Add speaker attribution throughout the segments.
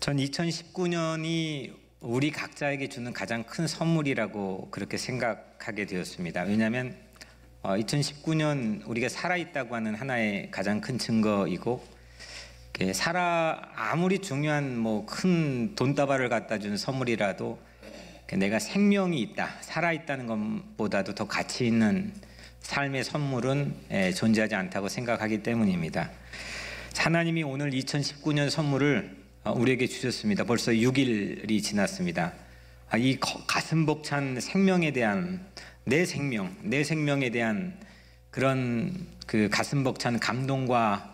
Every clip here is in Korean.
Speaker 1: 전 2019년이 우리 각자에게 주는 가장 큰 선물이라고 그렇게 생각하게 되었습니다. 왜냐하면 2019년 우리가 살아있다고 하는 하나의 가장 큰 증거이고, 아무리 중요한 큰 돈다발을 갖다 준 선물이라도 내가 생명이 있다, 살아있다는 것보다도 더 가치 있는 삶의 선물은 존재하지 않다고 생각하기 때문입니다. 하나님이 오늘 2019년 선물을 우리에게 주셨습니다. 벌써 6일이 지났습니다. 이 가슴 벅찬 생명에 대한 내 생명에 대한 그런 그 가슴 벅찬 감동과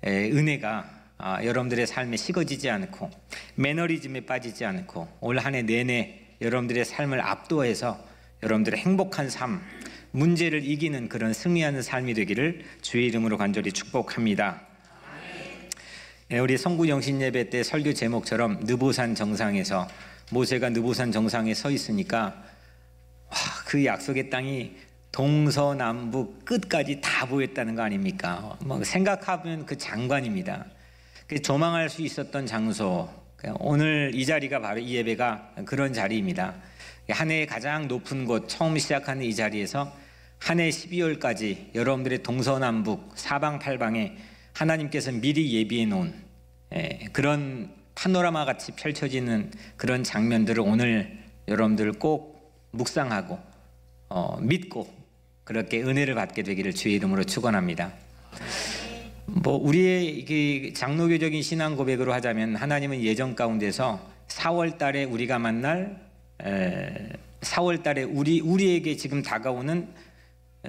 Speaker 1: 은혜가 여러분들의 삶에 식어지지 않고 매너리즘에 빠지지 않고 올 한 해 내내 여러분들의 삶을 압도해서 여러분들의 행복한 삶, 문제를 이기는 그런 승리하는 삶이 되기를 주의 이름으로 간절히 축복합니다. 우리 성구 영신 예배 때 설교 제목처럼 느보산 정상에서 모세가 느보산 정상에 서 있으니까 그 약속의 땅이 동서남북 끝까지 다 보였다는 거 아닙니까? 생각하면 그 장관입니다. 조망할 수 있었던 장소, 오늘 이 자리가 바로 이 예배가 그런 자리입니다. 한 해의 가장 높은 곳, 처음 시작하는 이 자리에서 한 해 12월까지 여러분들의 동서남북 사방팔방에 하나님께서 미리 예비해 놓은 그런 파노라마 같이 펼쳐지는 그런 장면들을 오늘 여러분들 꼭 묵상하고 믿고 그렇게 은혜를 받게 되기를 주의 이름으로 축원합니다. 우리의 장로교적인 신앙 고백으로 하자면 하나님은 예정 가운데서 4월 달에 우리가 만날 4월 달에 우리에게 지금 다가오는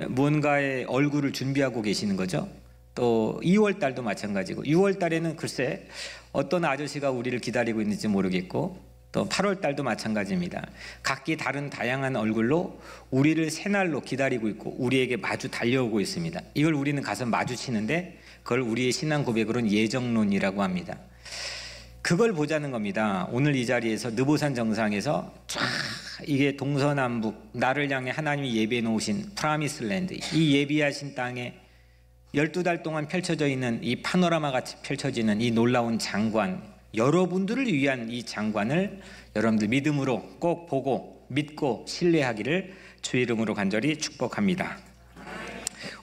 Speaker 1: 뭔가의 얼굴을 준비하고 계시는 거죠. 또 2월 달도 마찬가지고 6월 달에는 글쎄 어떤 아저씨가 우리를 기다리고 있는지 모르겠고 또 8월 달도 마찬가지입니다. 각기 다른 다양한 얼굴로 우리를 새날로 기다리고 있고 우리에게 마주 달려오고 있습니다. 이걸 우리는 가서 마주치는데 그걸 우리의 신앙 고백으로는 예정론이라고 합니다. 그걸 보자는 겁니다. 오늘 이 자리에서 느보산 정상에서 쫙 이게 동서남북 나를 향해 하나님이 예비해 놓으신 프라미스랜드, 이 예비하신 땅에 12달 동안 펼쳐져 있는 이 파노라마 같이 펼쳐지는 이 놀라운 장관, 여러분들을 위한 이 장관을 여러분들 믿음으로 꼭 보고 믿고 신뢰하기를 주의 이름으로 간절히 축복합니다.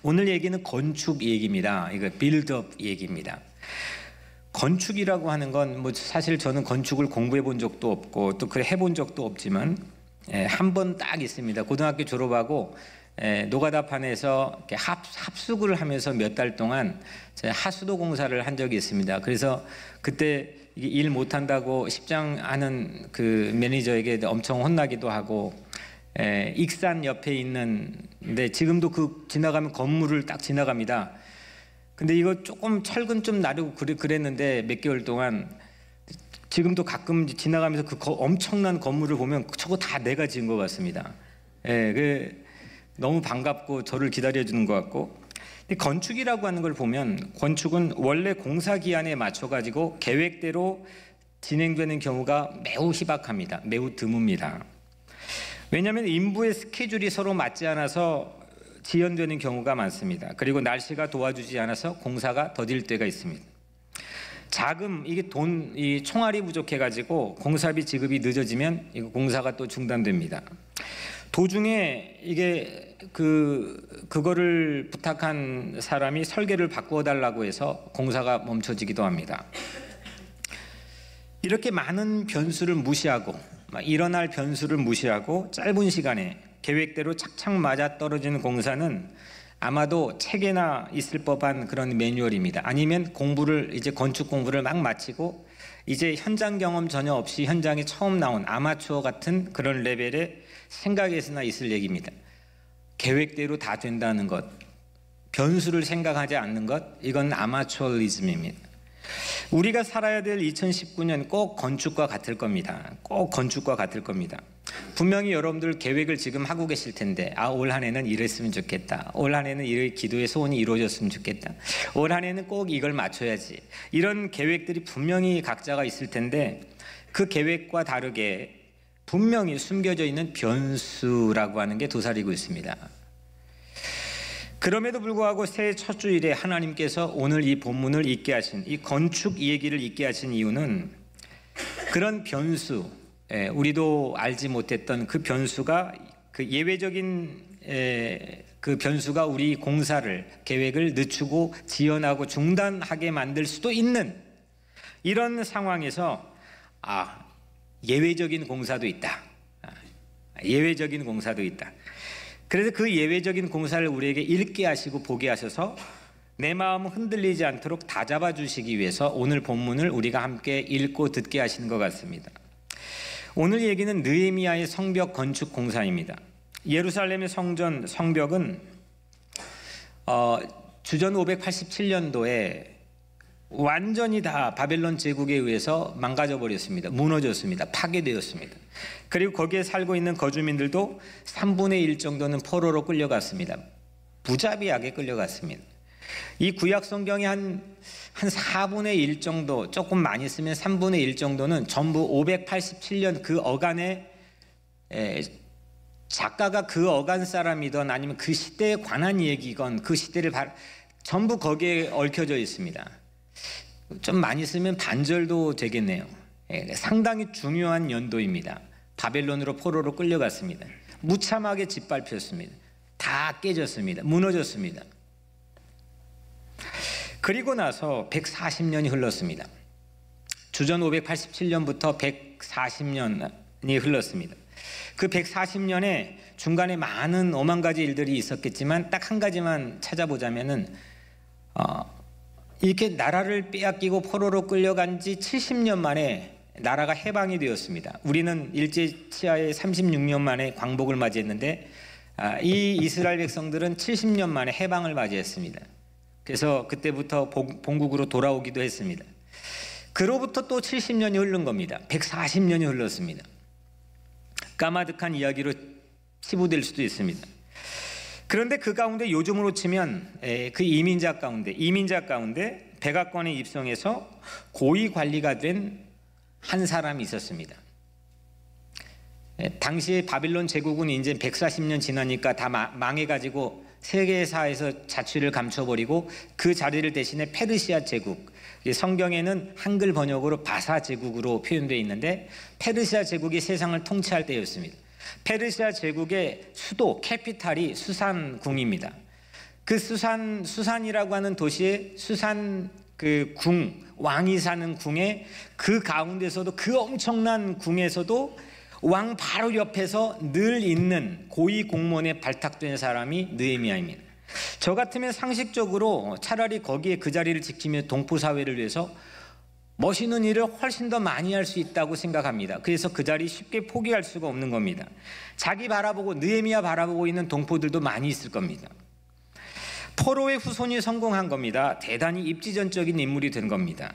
Speaker 1: 오늘 얘기는 건축 얘기입니다. 이거 빌드업 얘기입니다. 건축이라고 하는 건 사실 저는 건축을 공부해 본 적도 없고 또 그래 해본 적도 없지만 한 번 딱 있습니다. 고등학교 졸업하고 노가다판에서 합숙을 하면서 몇 달 동안 하수도 공사를 한 적이 있습니다. 그래서 그때 일 못한다고 십장하는 그 매니저에게 엄청 혼나기도 하고, 익산 옆에 있는데 지금도 지나가면 건물을 딱 지나갑니다. 근데 이거 조금 철근 좀 나르고 그랬는데 몇 개월 동안 지금도 가끔 지나가면서 그 엄청난 건물을 보면 저거 다 내가 지은 것 같습니다. 너무 반갑고 저를 기다려주는 것 같고. 건축이라고 하는 걸 보면 건축은 원래 공사 기한에 맞춰가지고 계획대로 진행되는 경우가 매우 희박합니다. 매우 드뭅니다. 왜냐하면 인부의 스케줄이 서로 맞지 않아서 지연되는 경우가 많습니다. 그리고 날씨가 도와주지 않아서 공사가 더딜 때가 있습니다. 자금, 이게 이 총알이 부족해가지고 공사비 지급이 늦어지면 이거 공사가 또 중단됩니다. 도중에 이게 그거를 부탁한 사람이 설계를 바꾸어 달라고 해서 공사가 멈춰지기도 합니다. 이렇게 많은 변수를 무시하고 일어날 변수를 무시하고 짧은 시간에 계획대로 착착 맞아 떨어지는 공사는 아마도 책에나 있을 법한 그런 매뉴얼입니다. 아니면 이제 건축 공부를 막 마치고 이제 현장 경험 전혀 없이 현장에 처음 나온 아마추어 같은 그런 레벨의 생각에서나 있을 얘기입니다. 계획대로 다 된다는 것, 변수를 생각하지 않는 것, 이건 아마추어리즘입니다. 우리가 살아야 될 2019년 꼭 건축과 같을 겁니다. 꼭 건축과 같을 겁니다. 분명히 여러분들 계획을 지금 하고 계실 텐데 올 한 해는 이랬으면 좋겠다. 올 한 해는 이 기도의 소원이 이루어졌으면 좋겠다. 올 한 해는 꼭 이걸 맞춰야지. 이런 계획들이 분명히 각자가 있을 텐데 그 계획과 다르게 분명히 숨겨져 있는 변수라고 하는 게 도사리고 있습니다. 그럼에도 불구하고 새해 첫 주일에 하나님께서 오늘 이 본문을 읽게 하신, 이 건축 얘기를 읽게 하신 이유는 그런 변수, 우리도 알지 못했던 그 변수가, 그 예외적인 그 변수가 우리 공사를, 계획을 늦추고 지연하고 중단하게 만들 수도 있는 이런 상황에서 예외적인 공사도 있다. 예외적인 공사도 있다. 그래서 그 예외적인 공사를 우리에게 읽게 하시고 보게 하셔서 내 마음을 흔들리지 않도록 다잡아 주시기 위해서 오늘 본문을 우리가 함께 읽고 듣게 하시는 것 같습니다. 오늘 얘기는 느헤미야의 성벽 건축 공사입니다. 예루살렘의 성벽은 주전 587년도에 완전히 다 바벨론 제국에 의해서 망가져 버렸습니다. 무너졌습니다. 파괴되었습니다. 그리고 거기에 살고 있는 거주민들도 3분의 1 정도는 포로로 끌려갔습니다. 무자비하게 끌려갔습니다. 이 구약 성경이 한 4분의 1 정도, 조금 많이 쓰면 3분의 1 정도는 전부 587년 그 어간에 작가가 그 어간 사람이든 아니면 그 시대에 관한 얘기건 그 시대를 전부 거기에 얽혀져 있습니다. 좀 많이 쓰면 반절도 되겠네요. 상당히 중요한 연도입니다. 바벨론으로 포로로 끌려갔습니다. 무참하게 짓밟혔습니다. 다 깨졌습니다. 무너졌습니다. 그리고 나서 140년이 흘렀습니다. 주전 587년부터 140년이 흘렀습니다. 그 140년에 중간에 많은 오만 가지 일들이 있었겠지만 딱 한 가지만 찾아보자면은 이렇게 나라를 빼앗기고 포로로 끌려간 지 70년 만에 나라가 해방이 되었습니다. 우리는 일제 치하에 36년 만에 광복을 맞이했는데 이 이스라엘 백성들은 70년 만에 해방을 맞이했습니다. 그래서 그때부터 본국으로 돌아오기도 했습니다. 그로부터 또 70년이 흐른 겁니다. 140년이 흘렀습니다. 까마득한 이야기로 치부될 수도 있습니다. 그런데 그 가운데 요즘으로 치면 그 이민자 가운데 백악관에 입성해서 고위 관리가 된 한 사람이 있었습니다. 당시에 바빌론 제국은 이제 140년 지나니까 다 망해가지고 세계사에서 자취를 감춰버리고 그 자리를 대신에 페르시아 제국, 성경에는 한글 번역으로 바사 제국으로 표현되어 있는데 페르시아 제국이 세상을 통치할 때였습니다. 페르시아 제국의 수도 캐피탈이 수산궁입니다. 그 수산이라고 하는 도시에 수산 그 궁, 왕이 사는 궁에 그 가운데서도 그 엄청난 궁에서도 왕 바로 옆에서 늘 있는 고위 공무원에 발탁된 사람이 느헤미야입니다. 저 같으면 상식적으로 차라리 거기에 그 자리를 지키며 동포 사회를 위해서 멋있는 일을 훨씬 더 많이 할 수 있다고 생각합니다. 그래서 그 자리 쉽게 포기할 수가 없는 겁니다. 자기 바라보고 느헤미야 바라보고 있는 동포들도 많이 있을 겁니다. 포로의 후손이 성공한 겁니다. 대단히 입지전적인 인물이 된 겁니다.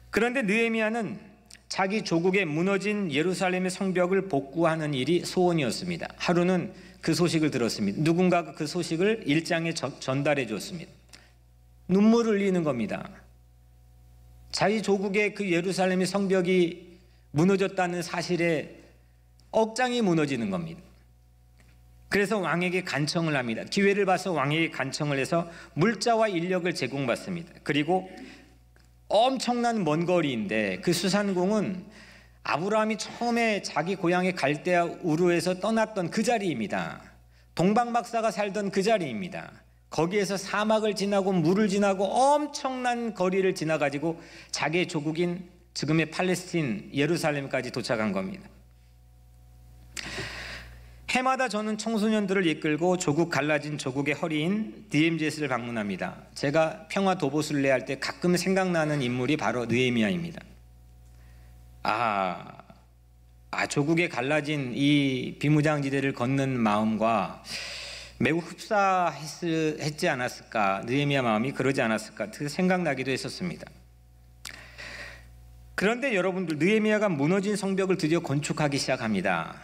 Speaker 1: 그런데 느헤미야는 자기 조국의 무너진 예루살렘의 성벽을 복구하는 일이 소원이었습니다. 하루는 그 소식을 들었습니다. 누군가가 그 소식을 일장에 전달해 줬습니다. 눈물을 흘리는 겁니다. 자기 조국의 그 예루살렘의 성벽이 무너졌다는 사실에 억장이 무너지는 겁니다. 그래서 왕에게 간청을 합니다. 기회를 봐서 왕에게 간청을 해서 물자와 인력을 제공받습니다. 그리고 엄청난 먼 거리인데 그 수산궁은 아브라함이 처음에 자기 고향의 갈대아 우르에서 떠났던 그 자리입니다. 동방박사가 살던 그 자리입니다. 거기에서 사막을 지나고 물을 지나고 엄청난 거리를 지나가지고 자기의 조국인 지금의 팔레스틴 예루살렘까지 도착한 겁니다. 해마다 저는 청소년들을 이끌고 조국 갈라진 조국의 허리인 DMZ를 방문합니다. 제가 평화 도보순례 할 때 가끔 생각나는 인물이 바로 느헤미야입니다. 조국에 갈라진 이 비무장지대를 걷는 마음과 매우 흡사했지 않았을까, 느헤미야 마음이 그러지 않았을까 생각나기도 했었습니다. 그런데 여러분들, 느헤미야가 무너진 성벽을 드디어 건축하기 시작합니다.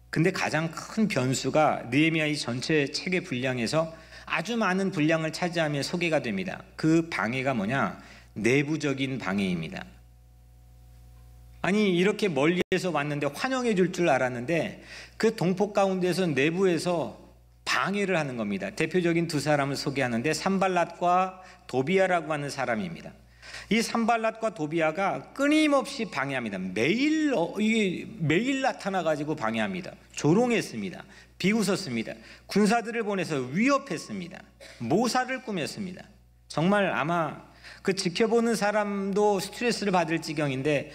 Speaker 1: 근데 가장 큰 변수가 느헤미야의 전체 책의 분량에서 아주 많은 분량을 차지하며 소개가 됩니다. 그 방해가 뭐냐? 내부적인 방해입니다. 아니, 이렇게 멀리에서 왔는데 환영해 줄 줄 알았는데 그 동포 가운데서 내부에서 방해를 하는 겁니다. 대표적인 두 사람을 소개하는데 산발랏과 도비아라고 하는 사람입니다. 이 산발랏과 도비아가 끊임없이 방해합니다. 매일 나타나 가지고 방해합니다. 조롱했습니다. 비웃었습니다. 군사들을 보내서 위협했습니다. 모사를 꾸몄습니다. 정말 아마 그 지켜보는 사람도 스트레스를 받을 지경인데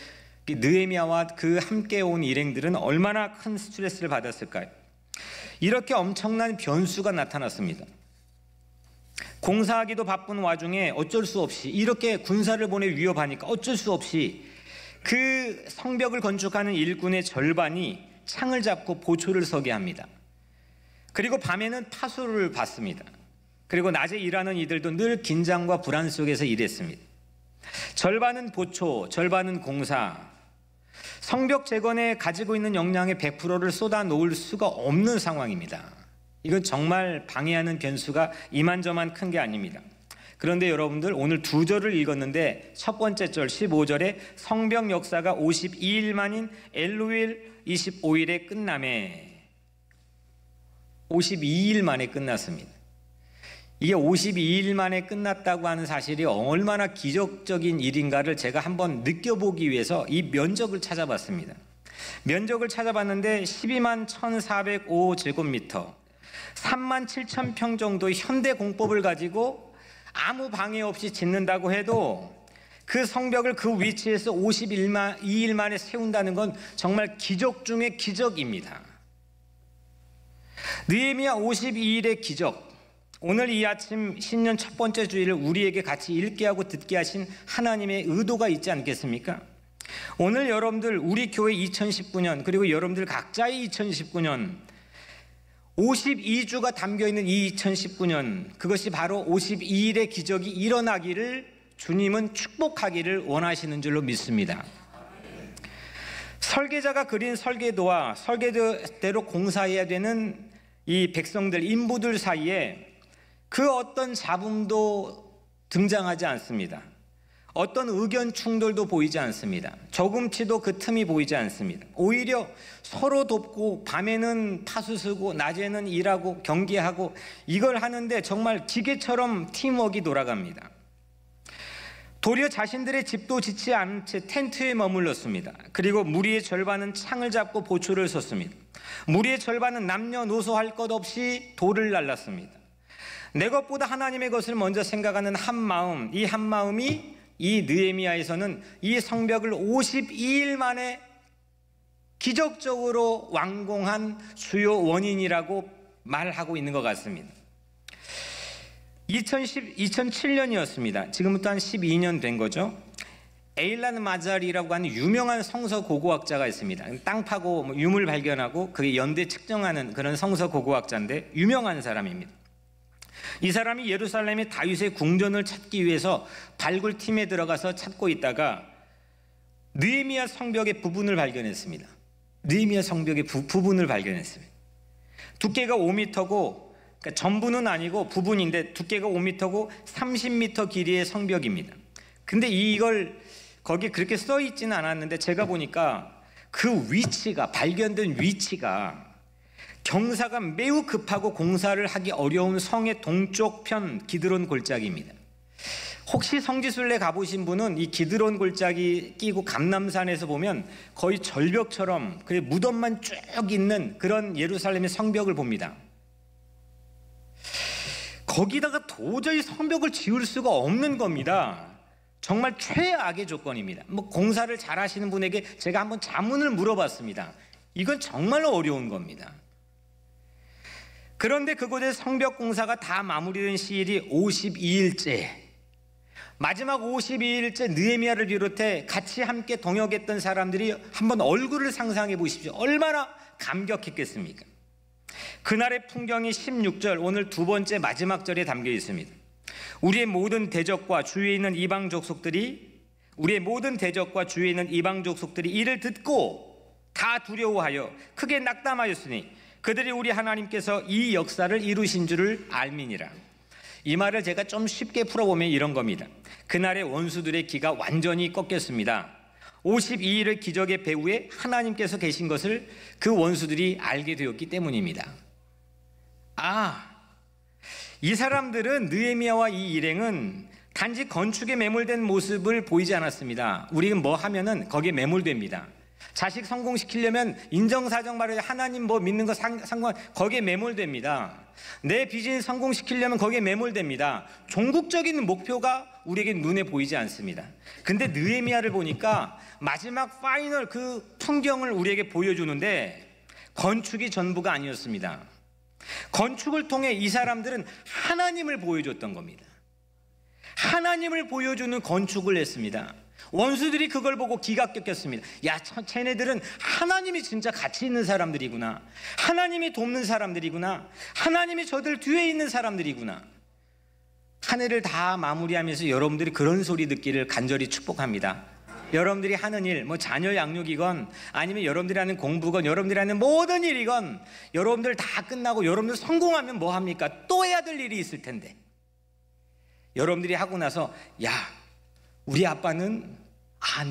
Speaker 1: 느헤미야와 그 함께 온 일행들은 얼마나 큰 스트레스를 받았을까요? 이렇게 엄청난 변수가 나타났습니다. 공사하기도 바쁜 와중에 어쩔 수 없이 이렇게 군사를 보내 위협하니까 어쩔 수 없이 그 성벽을 건축하는 일꾼의 절반이 창을 잡고 보초를 서게 합니다. 그리고 밤에는 파수를 받습니다. 그리고 낮에 일하는 이들도 늘 긴장과 불안 속에서 일했습니다. 절반은 보초, 절반은 공사. 성벽 재건에 가지고 있는 역량의 100%를 쏟아 놓을 수가 없는 상황입니다. 이건 정말 방해하는 변수가 이만저만 큰 게 아닙니다. 그런데 여러분들 오늘 두 절을 읽었는데 첫 번째 절 15절에 성벽 역사가 52일 만인 엘루일 25일에 끝남에 52일 만에 끝났습니다. 이게 52일 만에 끝났다고 하는 사실이 얼마나 기적적인 일인가를 제가 한번 느껴보기 위해서 이 면적을 찾아봤습니다. 면적을 찾아봤는데 12만 1,405제곱미터 3만 7천 평 정도의 현대 공법을 가지고 아무 방해 없이 짓는다고 해도 그 성벽을 그 위치에서 52일 만에 세운다는 건 정말 기적 중의 기적입니다. 느헤미야 52일의 기적. 오늘 이 아침 신년 첫 번째 주일을 우리에게 같이 읽게 하고 듣게 하신 하나님의 의도가 있지 않겠습니까? 오늘 여러분들 우리 교회 2019년 그리고 여러분들 각자의 2019년 52주가 담겨있는 이 2019년 그것이 바로 52일의 기적이 일어나기를 주님은 축복하기를 원하시는 줄로 믿습니다. 설계자가 그린 설계도와 설계대로 공사해야 되는 이 백성들, 인부들 사이에 그 어떤 잡음도 등장하지 않습니다. 어떤 의견 충돌도 보이지 않습니다. 조금치도 그 틈이 보이지 않습니다. 오히려 서로 돕고 밤에는 파수 쓰고 낮에는 일하고 경계하고 이걸 하는데 정말 기계처럼 팀워크가 돌아갑니다. 도리어 자신들의 집도 짓지 않은 채 텐트에 머물렀습니다. 그리고 무리의 절반은 창을 잡고 보초를 섰습니다. 무리의 절반은 남녀노소 할 것 없이 돌을 날랐습니다. 내 것보다 하나님의 것을 먼저 생각하는 한 마음, 이 한 마음이 이 느헤미야에서는 이 성벽을 52일 만에 기적적으로 완공한 주요 원인이라고 말하고 있는 것 같습니다. 2007년이었습니다. 지금부터 한 12년 된 거죠. 에일란 마자리라고 하는 유명한 성서 고고학자가 있습니다. 땅 파고 유물 발견하고 그게 연대 측정하는 그런 성서 고고학자인데 유명한 사람입니다. 이 사람이 예루살렘의 다윗의 궁전을 찾기 위해서 발굴팀에 들어가서 찾고 있다가 느헤미야 성벽의 부분을 발견했습니다. 느헤미야 성벽의 부분을 발견했습니다. 두께가 5m고 그러니까 전부는 아니고 부분인데 두께가 5m고 30m 길이의 성벽입니다. 근데 이걸 거기 그렇게 써 있지는 않았는데 제가 보니까 그 위치가 발견된 위치가 경사가 매우 급하고 공사를 하기 어려운 성의 동쪽 편 기드론 골짜기입니다. 혹시 성지순례 가보신 분은 이 기드론 골짜기 끼고 감람산에서 보면 거의 절벽처럼 그 무덤만 쭉 있는 그런 예루살렘의 성벽을 봅니다. 거기다가 도저히 성벽을 지을 수가 없는 겁니다. 정말 최악의 조건입니다. 공사를 잘 하시는 분에게 제가 한번 자문을 물어봤습니다. 이건 정말 어려운 겁니다. 그런데 그곳의 성벽 공사가 다 마무리된 시일이 52일째. 마지막 52일째 느헤미야를 비롯해 같이 함께 동역했던 사람들이 한번 얼굴을 상상해 보십시오. 얼마나 감격했겠습니까? 그날의 풍경이 16절 오늘 두 번째 마지막 절에 담겨 있습니다. 우리의 모든 대적과 주위에 있는 이방 족속들이 이를 듣고 다 두려워하여 크게 낙담하였으니 그들이 우리 하나님께서 이 역사를 이루신 줄을 알미니라. 이 말을 제가 좀 쉽게 풀어보면 이런 겁니다. 그날의 원수들의 기가 완전히 꺾였습니다. 52일의 기적의 배후에 하나님께서 계신 것을 그 원수들이 알게 되었기 때문입니다. 이 사람들은 느헤미야와 이 일행은 단지 건축에 매몰된 모습을 보이지 않았습니다. 우리는 뭐 하면은 거기에 매몰됩니다. 자식 성공시키려면 인정사정 말이야, 하나님 뭐 믿는 거 상관, 거기에 매몰됩니다. 내 비즈니스 성공시키려면 거기에 매몰됩니다. 종국적인 목표가 우리에게 눈에 보이지 않습니다. 근데 느헤미야를 보니까 마지막 파이널 그 풍경을 우리에게 보여주는데 건축이 전부가 아니었습니다. 건축을 통해 이 사람들은 하나님을 보여줬던 겁니다. 하나님을 보여주는 건축을 했습니다. 원수들이 그걸 보고 기가 꺾였습니다. 야, 쟤네들은 하나님이 진짜 가치 있는 사람들이구나. 하나님이 돕는 사람들이구나. 하나님이 저들 뒤에 있는 사람들이구나. 한 해를 다 마무리하면서 여러분들이 그런 소리 듣기를 간절히 축복합니다. 여러분들이 하는 일, 뭐 자녀 양육이건 아니면 여러분들이 하는 공부건 여러분들이 하는 모든 일이건 여러분들 다 끝나고 여러분들 성공하면 뭐 합니까? 또 해야 될 일이 있을 텐데 여러분들이 하고 나서 야, 우리 아빠는,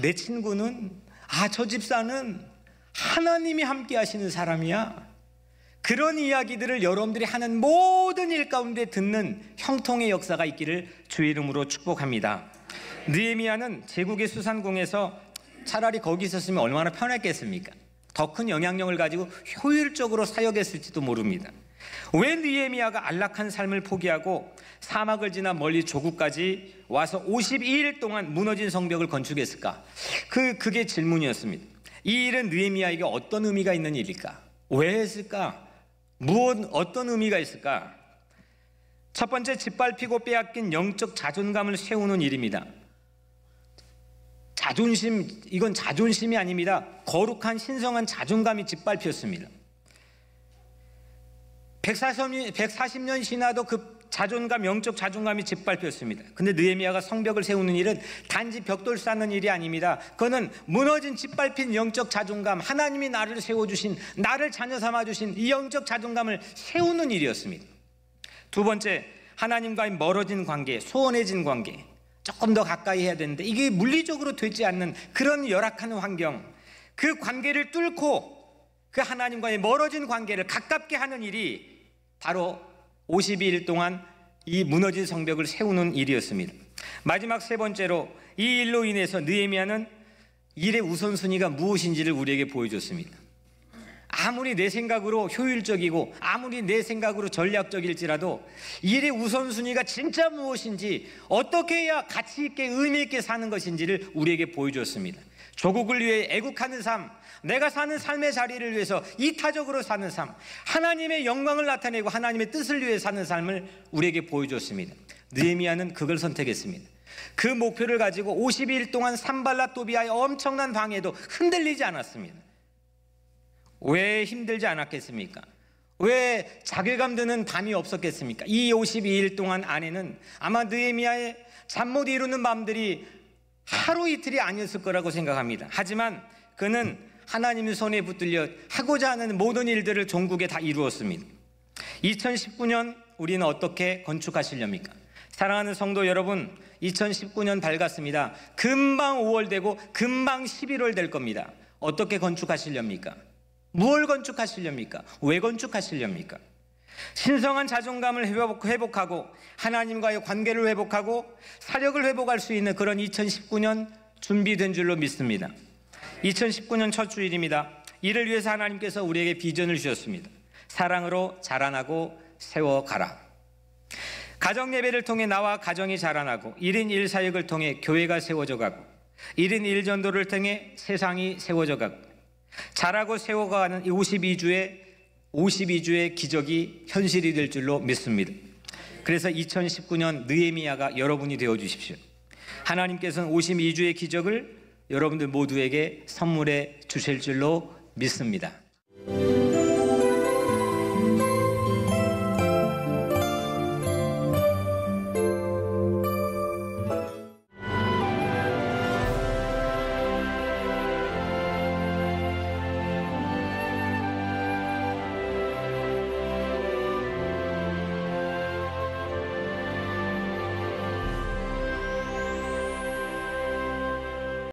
Speaker 1: 내 친구는, 저 집사는 하나님이 함께 하시는 사람이야. 그런 이야기들을 여러분들이 하는 모든 일 가운데 듣는 형통의 역사가 있기를 주의 이름으로 축복합니다. 느헤미야는 제국의 수산궁에서 차라리 거기 있었으면 얼마나 편했겠습니까? 더 큰 영향력을 가지고 효율적으로 사역했을지도 모릅니다. 왜 느헤미야가 안락한 삶을 포기하고 사막을 지나 멀리 조국까지 와서 52일 동안 무너진 성벽을 건축했을까? 그게 질문이었습니다. 이 일은 느헤미야에게 어떤 의미가 있는 일일까? 왜 했을까? 어떤 의미가 있을까? 첫 번째, 짓밟히고 빼앗긴 영적 자존감을 세우는 일입니다. 이건 자존심이 아닙니다. 거룩한 신성한 자존감이 짓밟혔습니다. 140년 지나도 그 자존감, 영적 자존감이 짓밟혔습니다. 근데 느헤미야가 성벽을 세우는 일은 단지 벽돌 쌓는 일이 아닙니다. 그거는 무너진 짓밟힌 영적 자존감, 하나님이 나를 세워주신, 나를 자녀 삼아주신 이 영적 자존감을 세우는 일이었습니다. 두 번째, 하나님과의 멀어진 관계, 소원해진 관계, 조금 더 가까이 해야 되는데 이게 물리적으로 되지 않는 그런 열악한 환경, 그 관계를 뚫고 그 하나님과의 멀어진 관계를 가깝게 하는 일이 바로 52일 동안 이 무너진 성벽을 세우는 일이었습니다. 마지막 세 번째로 이 일로 인해서 느헤미야는 일의 우선순위가 무엇인지를 우리에게 보여줬습니다. 아무리 내 생각으로 효율적이고 아무리 내 생각으로 전략적일지라도 일의 우선순위가 진짜 무엇인지, 어떻게 해야 가치 있게 의미 있게 사는 것인지를 우리에게 보여줬습니다. 조국을 위해 애국하는 삶, 내가 사는 삶의 자리를 위해서 이타적으로 사는 삶, 하나님의 영광을 나타내고 하나님의 뜻을 위해 사는 삶을 우리에게 보여줬습니다. 느헤미야는 그걸 선택했습니다. 그 목표를 가지고 52일 동안 산발랏 도비아의 엄청난 방해도 흔들리지 않았습니다. 왜 힘들지 않았겠습니까? 왜 자괴감 드는 밤이 없었겠습니까? 이 52일 동안 안에는 아마 느헤미야의 잠 못 이루는 밤들이 하루 이틀이 아니었을 거라고 생각합니다. 하지만 그는 하나님의 손에 붙들려 하고자 하는 모든 일들을 종국에 다 이루었습니다. 2019년 우리는 어떻게 건축하시렵니까? 사랑하는 성도 여러분, 2019년 밝았습니다. 금방 5월 되고 금방 11월 될 겁니다. 어떻게 건축하시렵니까? 무엇을 건축하시렵니까? 왜 건축하시렵니까? 신성한 자존감을 회복하고 하나님과의 관계를 회복하고 사력을 회복할 수 있는 그런 2019년 준비된 줄로 믿습니다. 2019년 첫 주일입니다. 이를 위해서 하나님께서 우리에게 비전을 주셨습니다. 사랑으로 자라나고 세워가라. 가정 예배를 통해 나와 가정이 자라나고 1인 1사역을 통해 교회가 세워져 가고 1인 1전도를 통해 세상이 세워져 가고 자라고 세워가는 이 52주의 기적이 현실이 될 줄로 믿습니다. 그래서 2019년 느헤미야가 여러분이 되어 주십시오. 하나님께서는 52주의 기적을 여러분들 모두에게 선물해 주실 줄로 믿습니다.